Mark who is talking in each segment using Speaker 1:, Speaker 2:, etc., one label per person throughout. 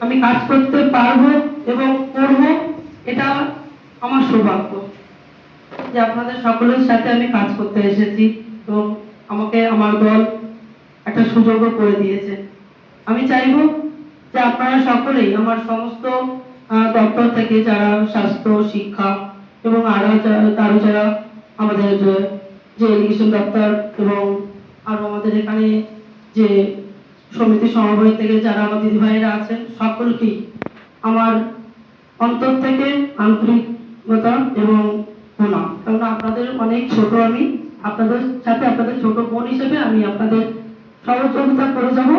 Speaker 1: আমি কাজ করতে পারবো এবং করব, এটা আমার সৌভাগ্য যে আপনাদের সকলের সাথে আমি কাজ করতে এসেছি এবং আমাকে আমার দল একটা সুযোগও করে দিয়েছে। আমি চাইবো যে আপনারা সকলেই আমার সমস্ত দপ্তর থেকে যারা স্বাস্থ্য, শিক্ষা এবং আরো যারা আমাদের যে এডুকেশন দপ্তর এবং আরো আমাদের এখানে যে সমিতি সমবায় থেকে যারা আমার দিদিভাইরা আছেন, সকলকেই আমার অন্তর থেকে আন্তরিকতা এবং প্রণাম। কারণ আপনাদের অনেক ছোট, আমি আপনাদের সাথে আপনাদের ছোট বোন হিসেবে আমি আপনাদের সহযোগিতা করে যাব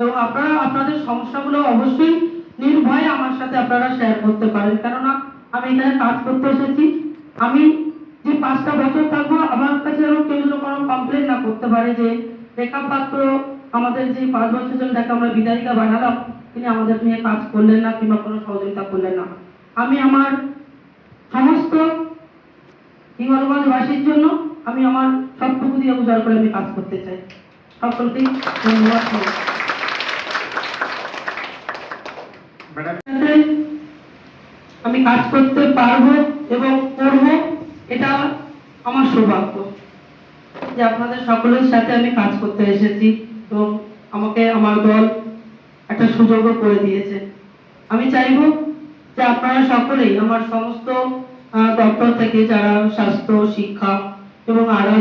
Speaker 1: এবং আপনারা আপনাদের সমস্যাগুলো অবশ্যই নির্ভয়ে আমার সাথে আপনারা শেয়ার করতে পারেন। কেননা আমি এখানে কাজ করতে এসেছি, আমি যে 5টা বছর থাকবো আমার কাছে যেন কেউ যেন কোনো কমপ্লেন না করতে পারে যে রেখা পাত্র আমাদের যে 5 বছর ধরে যাকে আমরা বিধায়িকা বানালাম তিনি আমাদের নিয়ে কাজ করলেন না কিংবা কোনো সহযোগিতা করলেন না। আমি আমার সমস্ত হিঙ্গলগঞ্জবাসীর জন্য আমি আমার সবটুকু দিয়ে উজাড় করে আমি কাজ করতে চাই। সকলকেই ধন্যবাদ। আমি কাজ করতে পারবো এবং করব, এটা আমার সৌভাগ্য যে আপনাদের সকলের সাথে আমি কাজ করতে এসেছি এবং আমাকে আমার দল একটা সুযোগও করে দিয়েছে। আমি চাইবো যে আপনারা সকলেই আমার সমস্ত দপ্তর থেকে যারা স্বাস্থ্য, শিক্ষা এবং আরো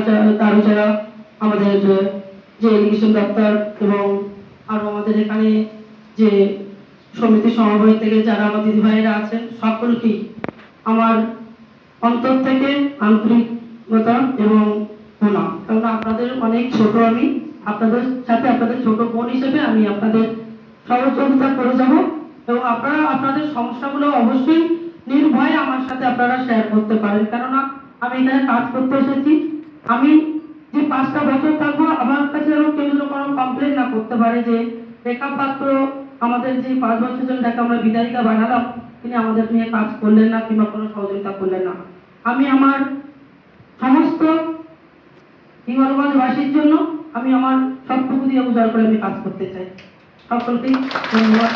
Speaker 1: যারা আমাদের যে এডুকেশন দপ্তর এবং আরো আমাদের এখানে যে সমিতি সমবায় থেকে যারা আমার দিদিভাইরা আছেন, সকলকেই আমার অন্তর থেকে আন্তরিকতা এবং প্রণাম। কারণ আপনাদের অনেক ছোট, আমি আপনাদের সাথে আপনাদের ছোট বোন হিসেবে আমি আপনাদের সহযোগিতা করে যাব এবং আপনারা আপনাদের সমস্যাগুলো অবশ্যই নির্ভয়ে আমার সাথে আপনারা শেয়ার করতে পারেন। কেননা আমি এখানে কাজ করতে এসেছি, আমি যে 5টা বছর থাকবো আমার কাছে যেন কেউ যেন কোনো কমপ্লেন না করতে পারে যে রেখা পাত্র আমাদের যে 5 বছর ধরে যাকে আমরা বিধায়িকা বানালাম তিনি আমাদের নিয়ে কাজ করলেন না কিংবা কোনো সহযোগিতা করলেন না। আমি আমার সমস্ত হিঙ্গলগঞ্জবাসীর জন্য আমি আমার সবটুকু দিয়ে উজাড় করে আমি কাজ করতে চাই। সকলকেই ধন্যবাদ।